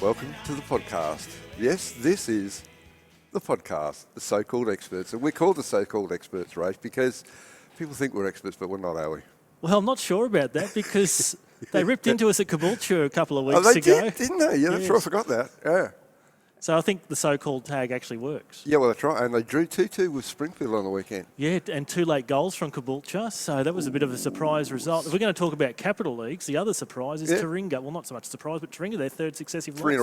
welcome to the podcast. Yes, this is the podcast, the so-called experts. And we're called the so-called experts, Rafe, because people think we're experts, but we're not, are we? Well, I'm not sure about that because they ripped into us at Caboolture a couple of weeks they ago. didn't they? Yeah, that's right, I forgot that. Yeah. So I think the so-called tag actually works. Yeah, well, that's right. And they drew 2-2 with Springfield on the weekend. Yeah, and 2 late goals from Caboolture, so that was a bit of a surprise result. If we're going to talk about capital leagues, the other surprise is Taringa. Well, not so much surprise, but Taringa, their third successive loss. Three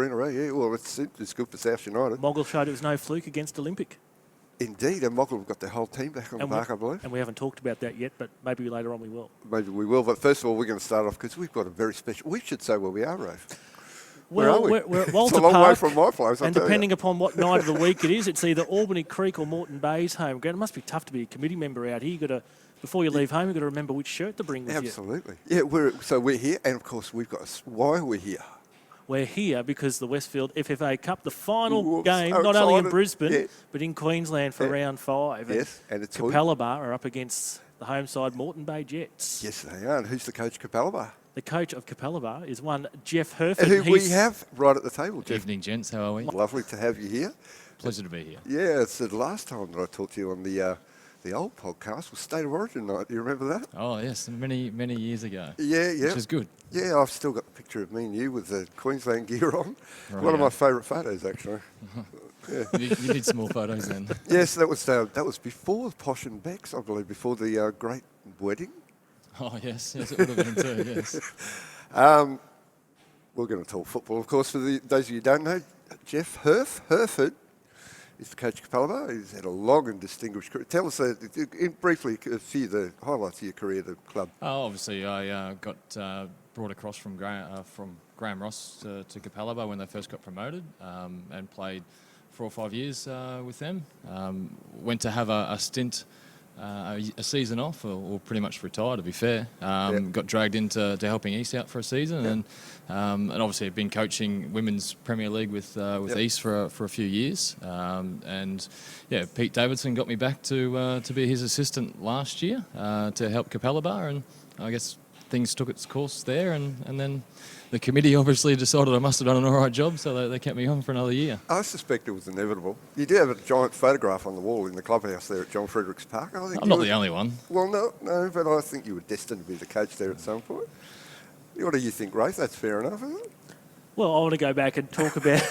in a row, yeah. Well, it's good for South United. Moggle showed it was no fluke against Olympic. Indeed, and Moggle have got their whole team back on the park, I believe. And we haven't talked about that yet, but maybe later on we will. Maybe we will, but first of all, we're going to start off because we've got a very special... We should say where we are, Rafe. Well, we're at Wolter Park. It's a long way from my place, and depending upon what night of the week it is, it's either Albany Creek or Moreton Bay's home ground. It must be tough to be a committee member out here. You've got to, before you leave home, you've got to remember which shirt to bring with you. Absolutely. Yeah, we're here, and of course we've got why are we here? We're here because the Westfield FFA Cup, the final game, so not only in excited. Brisbane, but in Queensland for round 5. Yes, and it's Capalaba are up against the home side Moreton Bay Jets. Yes, they are. And who's the coach, Capalaba? The coach of Capalaba is one Geoff Hurford. Who we have right at the table, Jeff. Evening, gents. How are we? Lovely to have you here. Pleasure to be here. Yeah, it's the last time that I talked to you on the old podcast was State of Origin night. Do you remember that? Oh, yes. Many years ago. Yeah. Which is good. Yeah, I've still got the picture of me and you with the Queensland gear on. Right, one of my favourite photos, actually. Yeah. you did some more photos then. Yes, that was before Posh and Beck's, I believe, before the great wedding. Oh, yes, it would have been too, yes. We're going to talk football, of course. For those of you who don't know, Geoff Hurford is the coach of Capalaba. He's had a long and distinguished career. Tell us briefly a few of the highlights of your career at the club. Obviously, I got brought across from Graham Ross to Capalaba when they first got promoted and played 4 or 5 years with them. Went to have a stint, a season off, or pretty much retired, to be fair. Got dragged into helping East out for a season, and obviously I've been coaching Women's Premier League with East for a few years. Pete Davidson got me back to be his assistant last year to help Capalaba, and I guess things took its course there, and then the committee obviously decided I must have done an all right job, so they kept me on for another year. I suspect it was inevitable. You do have a giant photograph on the wall in the clubhouse there at John Fredericks Park. I'm not the only one. Well, no, but I think you were destined to be the coach there at some point. What do you think, Rafe? That's fair enough, isn't it? Well, I want to go back and talk about...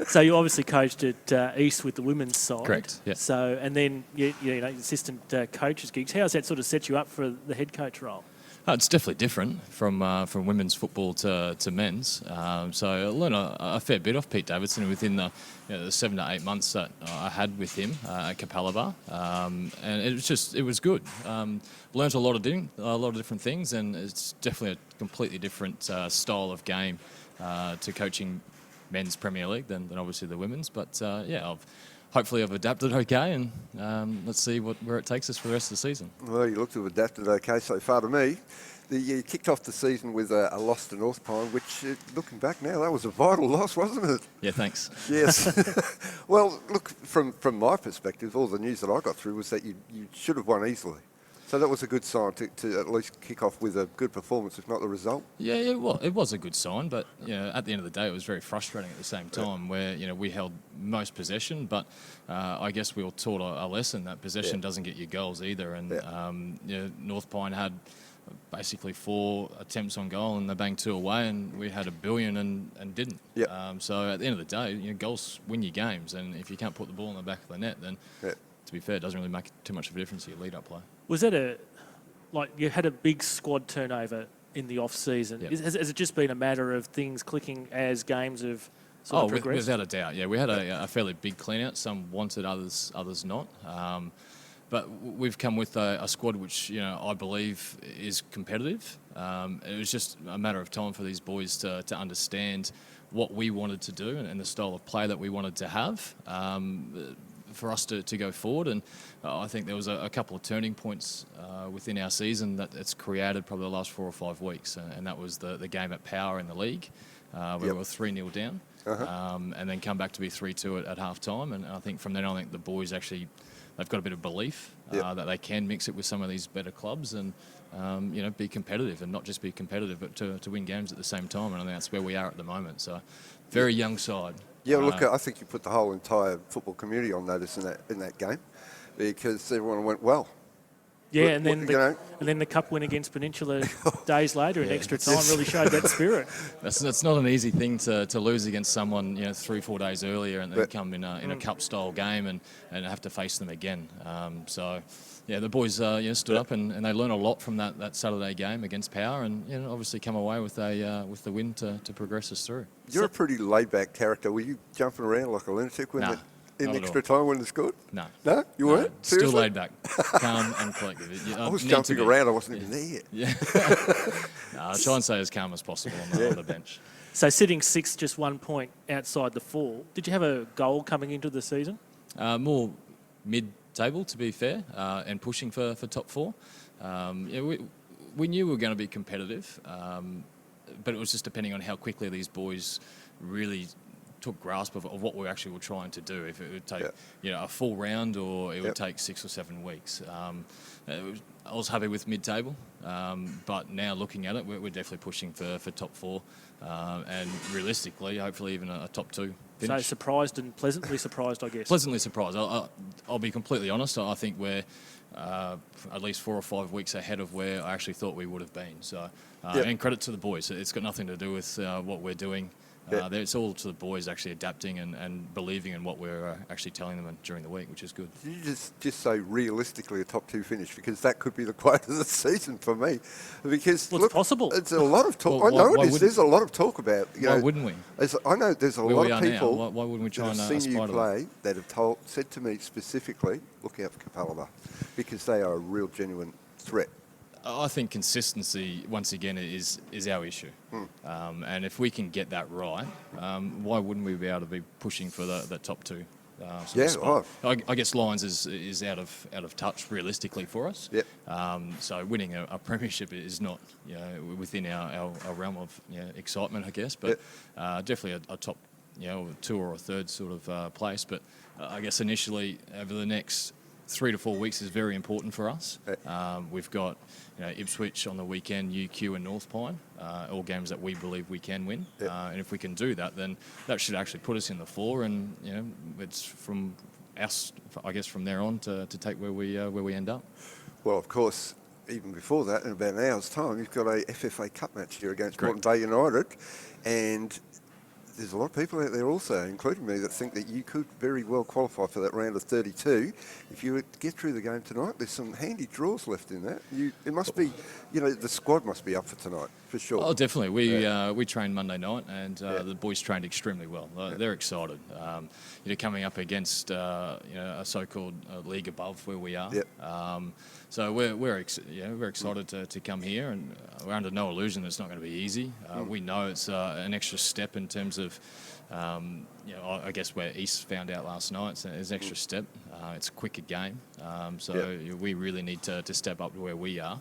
So you obviously coached at East with the women's side. Correct, yeah. So, and then, assistant coaches gigs. How has that sort of set you up for the head coach role? It's definitely different from women's football to men's. So I learned a fair bit off Pete Davidson within the 7 to 8 months that I had with him at Capalaba, and it was good. Learned a lot of different things, and it's definitely a completely different style of game to coaching men's Premier League than obviously the women's. But hopefully I've adapted okay, and let's see where it takes us for the rest of the season. Well, you look to have adapted okay so far to me. You kicked off the season with a loss to North Pine, which, looking back now, that was a vital loss, wasn't it? Yeah, thanks. Yes. Well, look, from my perspective, all the news that I got through was that you should have won easily. So that was a good sign to at least kick off with a good performance, if not the result. Yeah, it was a good sign, but at the end of the day, it was very frustrating at the same time, where we held most possession, but I guess we were taught a lesson that possession doesn't get you goals either. And North Pine had basically 4 attempts on goal, and they banged 2 away, and we had a billion and didn't. Yep. So at the end of the day, goals win you games, and if you can't put the ball in the back of the net, then to be fair, it doesn't really make too much of a difference to your lead-up play. Was that you had a big squad turnover in the off-season? Yep. Has it just been a matter of things clicking as games have sort of progressed? Without a doubt, yeah. We had a fairly big clean-out. Some wanted, others not. But we've come with a squad which, I believe is competitive. It was just a matter of time for these boys to understand what we wanted to do and the style of play that we wanted to have for us to go forward. And I think there was a couple of turning points within our season that it's created probably the last 4 or 5 weeks. And that was the game at Power in the league, where we were 3-0 down. And then come back to be 3-2 at half time. And I think from then on, the boys actually they've got a bit of belief that they can mix it with some of these better clubs and be competitive, and not just be competitive, but to win games at the same time. And I think that's where we are at the moment. So, very young side. Yeah, look, I think you put the whole entire football community on notice in that game, because everyone went well. Yeah, and then the cup win against Peninsula days later in extra time really showed that spirit. That's not an easy thing to lose against someone 3-4 days earlier, and then come in a cup style game and have to face them again. The boys stood up and they learned a lot from that Saturday game against Power, and obviously come away with the win to progress us through. You're a pretty laid back character. Were you jumping around like a lunatic when in extra time when they scored? No. No? You weren't? Still laid back, calm and collective. I was jumping around. I wasn't even there yet. Yeah. I try and stay as calm as possible on the bench. So sitting sixth, just 1 point outside the fall, did you have a goal coming into the season? More mid-table, to be fair, and pushing for top four. We knew we were going to be competitive, but it was just depending on how quickly these boys really took grasp of what we actually were trying to do. If it would take a full round, or it would take 6 or 7 weeks. I was happy with mid-table, but now looking at it, we're definitely pushing for top four, and realistically, hopefully even a top 2 finish. So surprised and pleasantly surprised, I guess. Pleasantly surprised. I'll be completely honest. I think we're at least 4 or 5 weeks ahead of where I actually thought we would have been. So, and credit to the boys. It's got nothing to do with what we're doing. It's all to the boys actually adapting and believing in what we're actually telling them during the week, which is good. Did you just say realistically a top 2 finish? Because that could be the quote of the season for me. Because it's possible. It's a lot of talk. Well, I know it is. There's a lot of talk about. Why wouldn't we? I know there's a lot of people. Why wouldn't we try and seen you aspire to play that have said to me specifically, look out for Capalaba, because they are a real genuine threat. I think consistency, once again, is our issue. And if we can get that right, why wouldn't we be able to be pushing for that top 2? Spot? I guess Lions is out of touch realistically for us. So winning a premiership is not within our realm of excitement, I guess. But definitely a top 2 or a third sort of place. But I guess initially over the next 3 to 4 weeks is very important for us. We've got Ipswich on the weekend, UQ and North Pine, all games that we believe we can win. And if we can do that, then that should actually put us in the 4. And it's from us, I guess, from there on to take where we end up. Well, of course, even before that, in about an hour's time, you've got a FFA Cup match here against Correct. Moreton Bay United, and there's a lot of people out there also, including me, that think that you could very well qualify for that round of 32. If you get through the game tonight, there's some handy draws left in that. It must be, the squad must be up for tonight, for sure. Oh, definitely. We trained Monday night, and the boys trained extremely well. They're excited. Coming up against a so-called league above where we are. So we're excited to come here, and we're under no illusion that it's not going to be easy. We know it's an extra step in terms of, I guess where East found out last night. It's an extra step. It's a quicker game. We really need to step up to where we are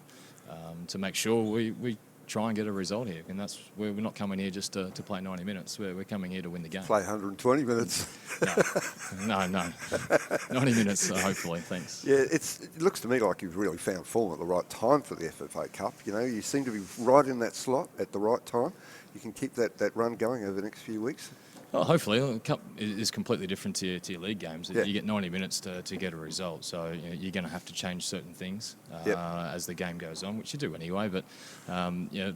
to make sure we try and get a result here. And that's we're not coming here just to play 90 minutes. We're coming here to win the game. Play 120 minutes. No. 90 minutes, hopefully. Thanks. Yeah, it looks to me like you've really found form at the right time for the FFA Cup. You seem to be right in that slot at the right time. You can keep that run going over the next few weeks. Well, hopefully. The Cup is completely different to your league games. You get 90 minutes to get a result, so you're going to have to change certain things as the game goes on, which you do anyway. But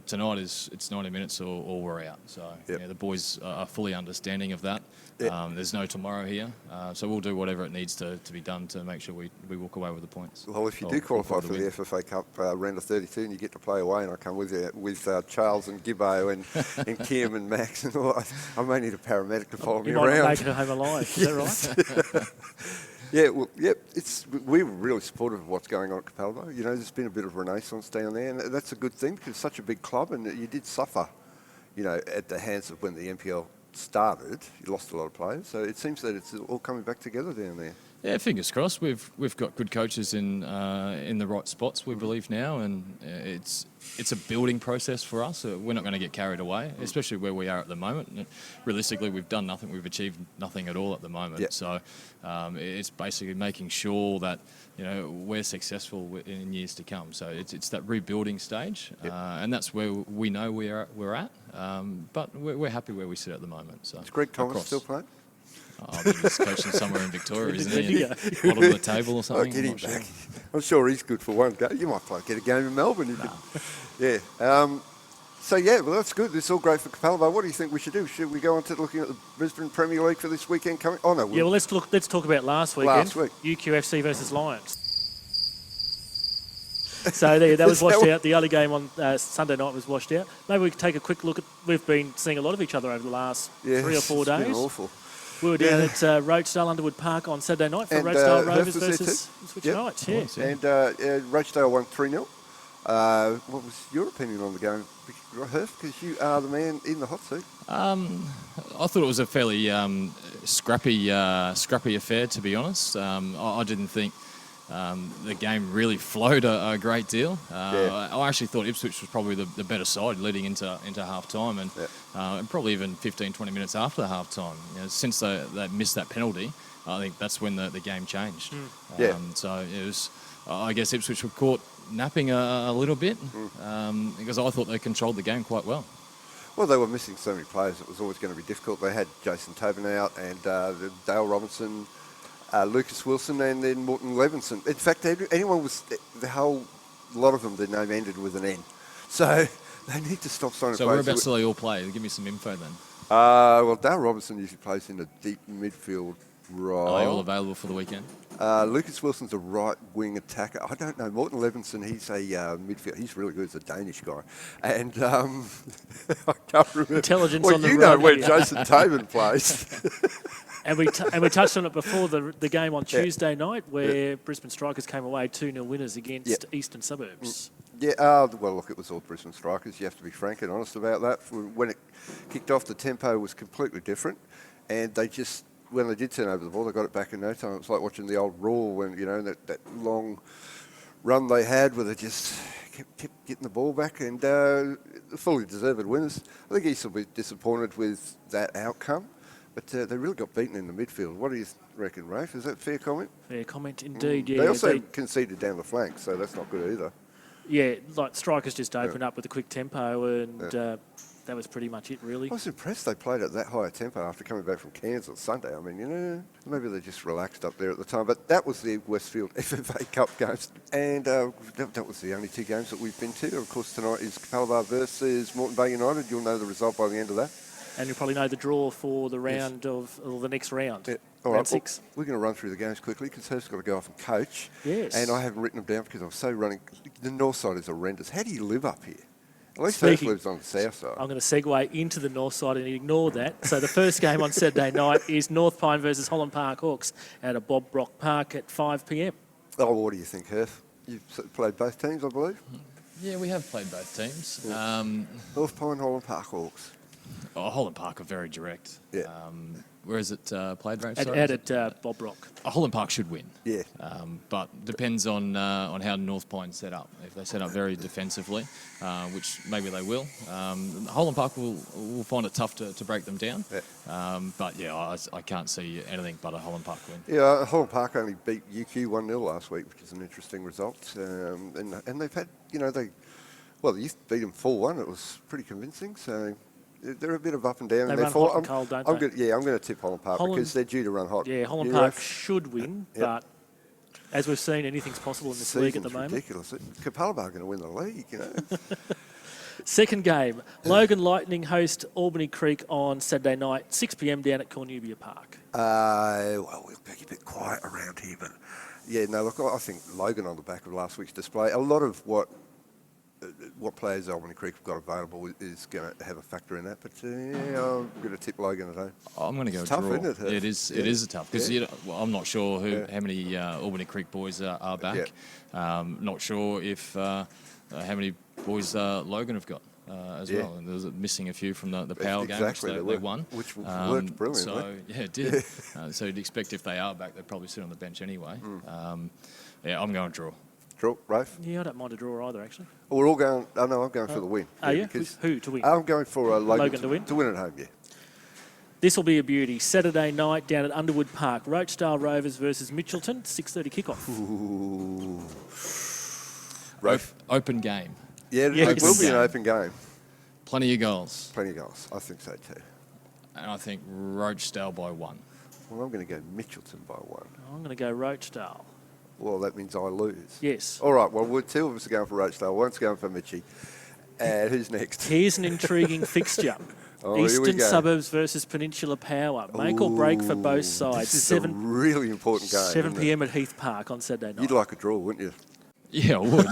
tonight it's 90 minutes or we're out. So the boys are fully understanding of that. There's no tomorrow here, so we'll do whatever it needs to be done to make sure we walk away with the points. Well, if you do qualify for the FFA Cup round of 32 and you get to play away, and I come with you with Charles and Gibbo and Kim and Max and all, I may need a paramedic to follow me around. You might make it home alive. Is that right? We're really supportive of what's going on at Capalaba. There's been a bit of renaissance down there, and that's a good thing because it's such a big club, and you did suffer, at the hands of when the NPL started. You lost a lot of players, so it seems that it's all coming back together down there. Yeah, fingers crossed. We've got good coaches in the right spots, we believe now, and it's a building process for us. We're not going to get carried away, especially where we are at the moment. And realistically, we've done nothing. We've achieved nothing at all at the moment. Yep. So it's basically making sure that we're successful in years to come. So it's that rebuilding stage, Yep. and that's where we know we're at. But we're happy where we sit at the moment. So Is Greg Thomas across. still playing? I think he's coaching somewhere in Victoria, isn't he? Yeah. Bottom of the table or something. Get I'm him not sure. back. I'm sure he's good for one game. You might get a game in Melbourne. Yeah. So, well, that's good. It's all great for Capalaba. What do you think we should do? Should we go on to looking at the Brisbane Premier League for this weekend coming? Oh, no. Yeah, well, let's talk about last weekend. Last week. UQFC versus Lions. So that was washed out. The other game on Sunday night was washed out. Maybe we could take a quick look at. We've been seeing a lot of each other over the last 3 or 4 days. It's been awful. We were down at Roachdale Underwood Park on Saturday night for And, Roachdale Hurf Rovers was there versus too? Switch Yep. Knights. Yeah. And Roachdale won 3-0. What was your opinion on the game, Hurf? Because you are the man in the hot seat. I thought it was a fairly scrappy affair, to be honest. I didn't think the game really flowed a great deal. I actually thought Ipswich was probably the better side leading into half time, and probably even 15-20 minutes after the half time. Since they missed that penalty, I think that's when the game changed. So it was, I guess Ipswich were caught napping a little bit because I thought they controlled the game quite well. Well, they were missing so many players. It was always going to be difficult. They had Jason Tobin out and Dale Robinson, Lucas Wilson, and then Moreton Levinson. In fact, anyone was the whole lot of them. Their name ended with an N, so they need to stop signing So players. whereabouts do they all play? Give me some info then. Well, Dale Robinson usually plays in the deep midfield role. Are they all available for the weekend? Lucas Wilson's a right wing attacker. I don't know. Moreton Levinson, he's a midfield. He's really good. He's a Danish guy. And I can't remember. Intelligence well, on the you know run where here. Jason Tobin plays. And we touched on it before the game on Tuesday night where Brisbane Strikers came away 2-0 winners against Eastern Suburbs. Well, look, it was all Brisbane Strikers. You have to be frank and honest about that. When it kicked off, the tempo was completely different. And they just, when they did turn over the ball, they got it back in no time. It was like watching the old Raw when, that long run they had where they just kept getting the ball back and fully deserved winners. I think East will be disappointed with that outcome. But they really got beaten in the midfield. What do you reckon, Rafe? Is that a fair comment? Fair comment indeed, yeah. They also conceded down the flank, so that's not good either. Yeah, like Strikers just opened up with a quick tempo and that was pretty much it, really. I was impressed they played at that high a tempo after coming back from Cairns on Sunday. I mean, maybe they just relaxed up there at the time. But that was the Westfield FFA Cup games. And that was the only 2 games that we've been to. Of course, tonight is Capalaba versus Moreton Bay United. You'll know the result by the end of that. And you'll probably know the draw for the round or the next round. Yeah. All round right, 6. well, we're going to run through the games quickly because Hurf's got to go off and coach. Yes. And I haven't written them down because I'm so running. The north side is horrendous. How do you live up here? At least Hurf lives on the south side. I'm going to segue into the north side and ignore that. So the first game on Saturday night is North Pine versus Holland Park Hawks at a Bob Brock Park at 5 p.m. Oh, what do you think, Hurf? You've played both teams, I believe? Yeah, we have played both teams. Yeah. North Pine, Holland Park Hawks. Holland Park are very direct. Yeah. Where is it played, Rafe? At Bob Brock. Holland Park should win. Yeah. But depends on how North Pine's set up. If they set up very defensively, which maybe they will, Holland Park will find it tough to break them down. Yeah. But yeah, I can't see anything but a Holland Park win. Yeah, Holland Park only beat UQ 1-0 last week, which is an interesting result. And they've had, they used to beat them 4-1. It was pretty convincing. So they're a bit of up and down. They and run hot and cold, don't they? I'm going to tip Holland Park because they're due to run hot. Yeah, Holland You, Park Rafe? should win, but as we've seen, anything's possible in this league at the moment. Ridiculous. Capalaba are going to win the league, Second game, Logan Lightning host Albany Creek on Saturday night, 6 p.m. down at Cornubia Park. Well, we'll be a bit quiet around here, but yeah, no, look, I think Logan on the back of last week's display, a lot of what players Albany Creek have got available is going to have a factor in that. But I'm going to tip Logan at home. I'm going to go it's draw. tough, isn't it? It is a tough because I'm not sure how many Albany Creek boys are back. Not sure if how many boys Logan have got. as well. And there was missing a few from the power game, which Exactly, they won. Which worked brilliantly. So, yeah, it did. So you'd expect if they are back, they'd probably sit on the bench anyway. Yeah, I'm going draw. Draw, Rafe? Yeah, I don't mind a draw either, actually. We're all going... Oh, no, I'm going for the win. Are you? Because Who to win? I'm going for Logan to win? To win at home, yeah. This will be a beauty. Saturday night down at Underwood Park. Rochdale Rovers versus Mitchelton, 6:30 kickoff. Ooh. Rafe? Open game. Yeah, Yes. it will be an open game. Plenty of goals. Plenty of goals. I think so too. And I think Rochdale by 1. Well, I'm going to go Mitchelton by 1. I'm going to go Rochdale. Well, that means I lose. Yes. All right, well, two of us are going for Rochdale. One's going for Mitchie. And who's next? Here's an intriguing fixture. Oh, here we Eastern go. Suburbs versus Peninsula Power. Make or break for both sides. This is a really important game. 7 p.m. at Heath Park on Saturday night. You'd like a draw, wouldn't you? Yeah, I would.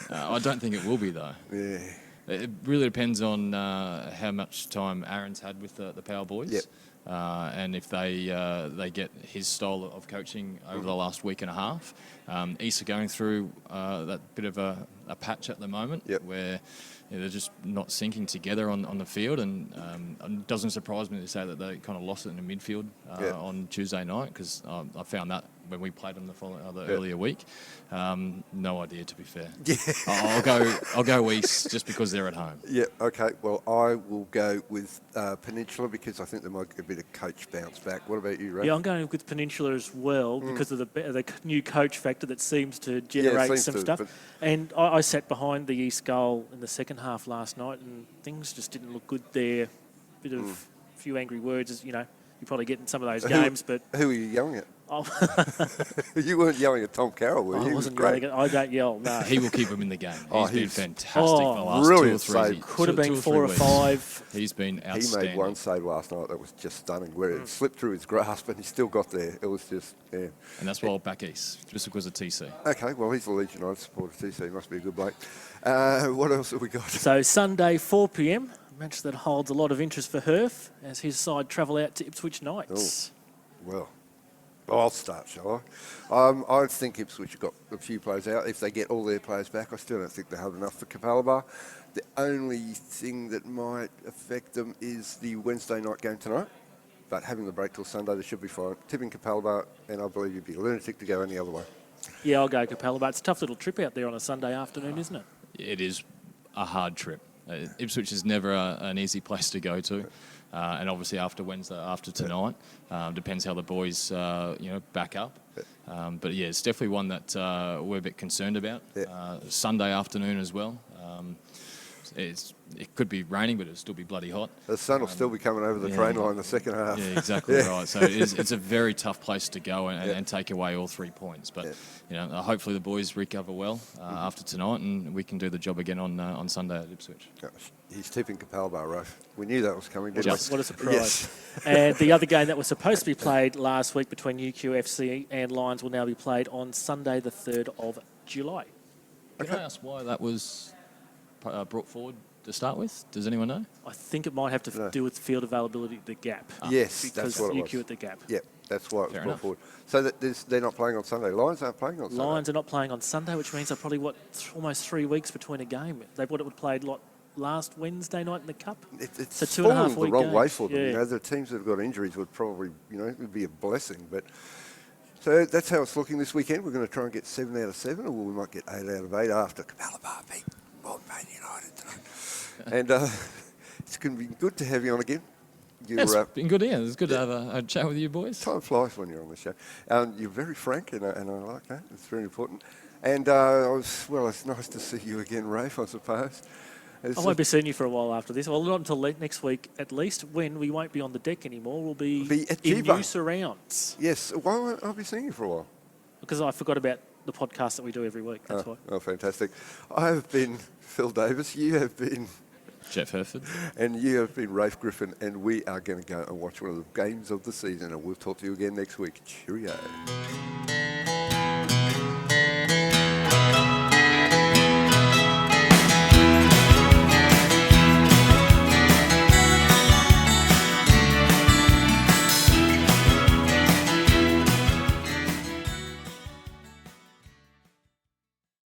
I don't think it will be, though. Yeah. It really depends on how much time Aaron's had with the Power Boys. Yep. And if they get his style of coaching over the last week and a half. East are going through that bit of a patch at the moment where they're just not syncing together on the field, and it doesn't surprise me to say that they kind of lost it in the midfield on Tuesday night, because I found that when we played them the earlier week. No idea, to be fair. Yeah. I'll go East just because they're at home. Yeah, okay. Well, I will go with Peninsula because I think there might be a bit of coach bounce back. What about you, Ray? Yeah, I'm going with Peninsula as well because of the new coach factor that seems to generate some stuff. And I sat behind the East goal in the second half last night, and things just didn't look good there. Bit of a few angry words, as you know, you probably get in some of those games. But who are you yelling at? Oh. You weren't yelling at Tom Carroll, were you? I wasn't yelling. I don't yell. No. He will keep him in the game. He's been fantastic the last brilliant 2 or 3 save. Could have been 4 or 5. He's been He outstanding. made one save last night that was just stunning, where it slipped through his grasp and he still got there. It was just, yeah. And that's why I'll back East, just because of TC. Okay, well, he's the Leeds United supporter, TC. He must be a good bloke. What else have we got? So Sunday, 4 p.m, a match that holds a lot of interest for Herf as his side travel out to Ipswich Knights. Well, I'll start, shall I? I think Ipswich have got a few players out. If they get all their players back, I still don't think they have enough for Capalaba. The only thing that might affect them is the Wednesday night game tonight. But having the break till Sunday, they should be fine. Tipping Capalaba, and I believe you'd be a lunatic to go any other way. Yeah, I'll go Capalaba. It's a tough little trip out there on a Sunday afternoon, isn't it? It is a hard trip. Ipswich is never an easy place to go to. And obviously after Wednesday, after tonight, depends how the boys, back up. But yeah, it's definitely one that we're a bit concerned about. Sunday afternoon as well. It could be raining, but it'll still be bloody hot. The sun will still be coming over the train line in the second half. Yeah, exactly right. So it's a very tough place to go and take away all 3 points. But hopefully the boys recover well after tonight, and we can do the job again on Sunday at Ipswich. He's tipping Capalaba, Rafe. We knew that was coming, didn't we? What a surprise. Yes. And the other game that was supposed to be played last week between UQFC and Lions will now be played on Sunday, the 3rd of July. Can I ask why that was brought forward to start with? Does anyone know? I think it might have to do with field availability at the Gap. Yes, because that's what it was. UQ at the Gap. Yep, that's why it was Fair brought enough. forward. So that they're not playing on Sunday. Lions aren't playing on Sunday. Lions are not playing on Sunday, which means they're probably, almost 3 weeks between a game. They would have played last Wednesday night in the Cup. It's so 2.5 fallen the week wrong games. way for them. Yeah. The teams that have got injuries would probably, it would be a blessing. But so that's how it's looking this weekend. We're going to try and get 7 out of 7, or we might get 8 out of 8 after Capalaba beat Moreton United tonight. And it's going to be good to have you on again. It's been good, yeah. It's good to have a chat with you boys. Time flies when you're on the show. You're very frank, and I like that. It's very important. And it's nice to see you again, Rafe, I suppose. I won't be seeing you for a while after this. Well, not until next week, at least, when we won't be on the deck anymore. We'll be at in Jibo. new surrounds. Yes. Why won't I be seeing you for a while? Because I forgot about the podcast that we do every week. That's why. Oh, fantastic. I have been Phil Davis. You have been Geoff Hurford. And you have been Rafe Griffin, and we are going to go and watch one of the games of the season, and we'll talk to you again next week. Cheerio.